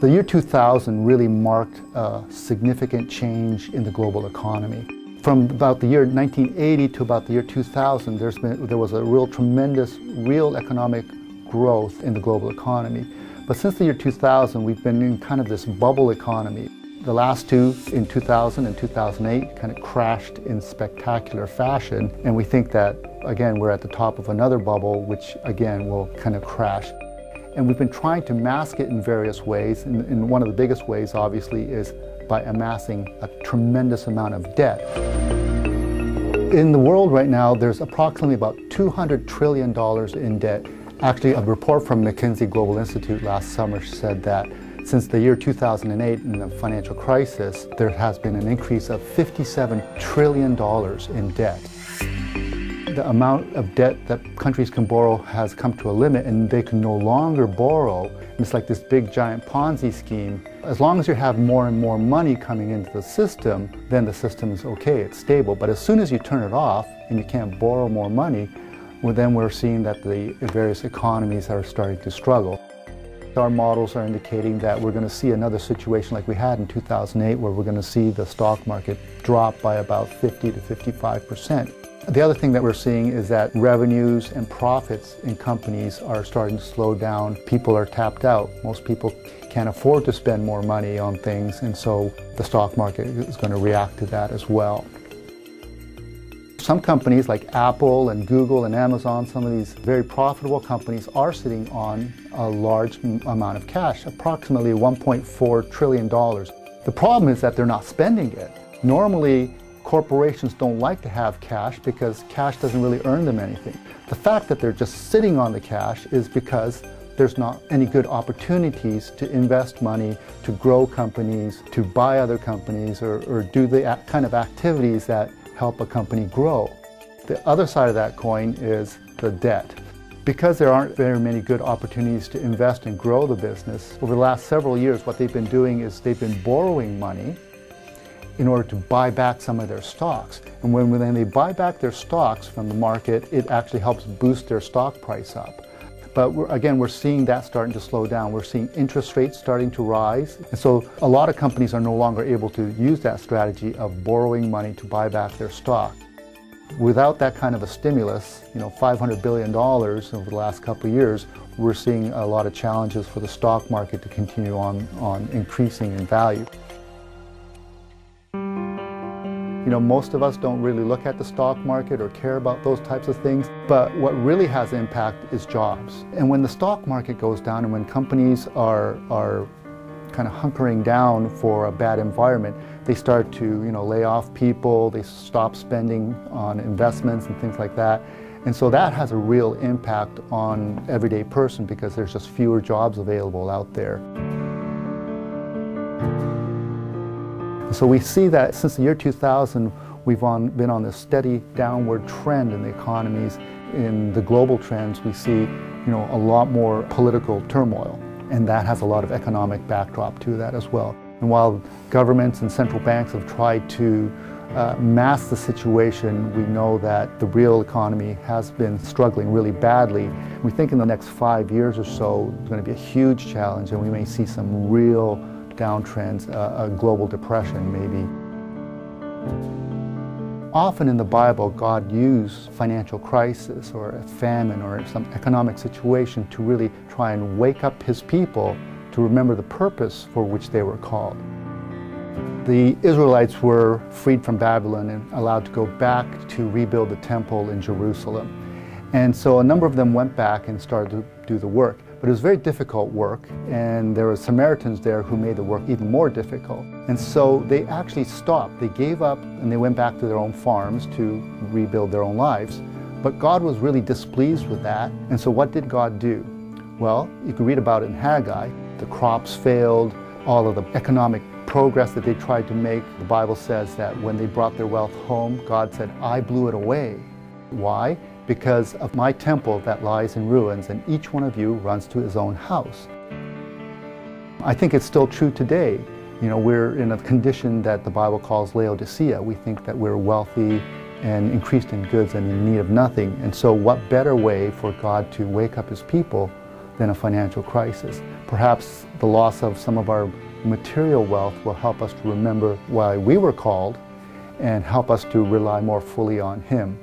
The year 2000 really marked a significant change in the global economy. From about the year 1980 to about the year 2000, there was a real tremendous real economic growth in the global economy. But since the year 2000, we've been in kind of this bubble economy. The last two, in 2000 and 2008, kind of crashed in spectacular fashion. And we think that, again, we're at the top of another bubble, which again will kind of crash. And we've been trying to mask it in various ways. And one of the biggest ways, obviously, is by amassing a tremendous amount of debt. In the world right now, there's approximately about $200 trillion in debt. Actually, a report from McKinsey Global Institute last summer said that since the year 2008 in the financial crisis, there has been an increase of $57 trillion in debt. The amount of debt that countries can borrow has come to a limit, and they can no longer borrow. It's like this big giant Ponzi scheme. As long as you have more and more money coming into the system, then the system is okay, it's stable. But as soon as you turn it off and you can't borrow more money, well, then we're seeing that the various economies are starting to struggle. Our models are indicating that we're going to see another situation like we had in 2008, where we're going to see the stock market drop by about 50 to 55%. The other thing that we're seeing is that revenues and profits in companies are starting to slow down. People are tapped out. Most people can't afford to spend more money on things, and so the stock market is going to react to that as well. Some companies like Apple and Google and Amazon, some of these very profitable companies, are sitting on a large amount of cash, approximately $1.4 trillion. The problem is that they're not spending it. Normally, corporations don't like to have cash because cash doesn't really earn them anything. The fact that they're just sitting on the cash is because there's not any good opportunities to invest money, to grow companies, to buy other companies, or do the kind of activities that help a company grow. The other side of that coin is the debt. Because there aren't very many good opportunities to invest and grow the business, over the last several years what they've been doing is they've been borrowing money in order to buy back some of their stocks. And when they buy back their stocks from the market, it actually helps boost their stock price up. But again, we're seeing that starting to slow down. We're seeing interest rates starting to rise. And so a lot of companies are no longer able to use that strategy of borrowing money to buy back their stock. Without that kind of a stimulus, $500 billion over the last couple of years, we're seeing a lot of challenges for the stock market to continue on increasing in value. Most of us don't really look at the stock market or care about those types of things, but what really has impact is jobs. And when the stock market goes down and when companies are kind of hunkering down for a bad environment, they start to lay off people, they stop spending on investments and things like that. And so that has a real impact on everyday person because there's just fewer jobs available out there. So we see that since the year 2000, we've been on this steady downward trend in the economies. In the global trends, we see a lot more political turmoil, and that has a lot of economic backdrop to that as well. And while governments and central banks have tried to mask the situation, we know that the real economy has been struggling really badly. We think in the next 5 years or so, it's going to be a huge challenge, and we may see some real downtrends, a global depression maybe. Often in the Bible, God used financial crisis or a famine or some economic situation to really try and wake up His people to remember the purpose for which they were called. The Israelites were freed from Babylon and allowed to go back to rebuild the temple in Jerusalem. And so a number of them went back and started to do the work. But it was very difficult work, and there were Samaritans there who made the work even more difficult. And so they actually stopped. They gave up and they went back to their own farms to rebuild their own lives. But God was really displeased with that. And so what did God do? Well, you can read about it in Haggai. The crops failed, all of the economic progress that they tried to make. The Bible says that when they brought their wealth home, God said, I blew it away. Why? Because of my temple that lies in ruins, and each one of you runs to his own house. I think it's still true today. We're in a condition that the Bible calls Laodicea. We think that we're wealthy and increased in goods and in need of nothing. And so what better way for God to wake up His people than a financial crisis. Perhaps the loss of some of our material wealth will help us to remember why we were called and help us to rely more fully on Him.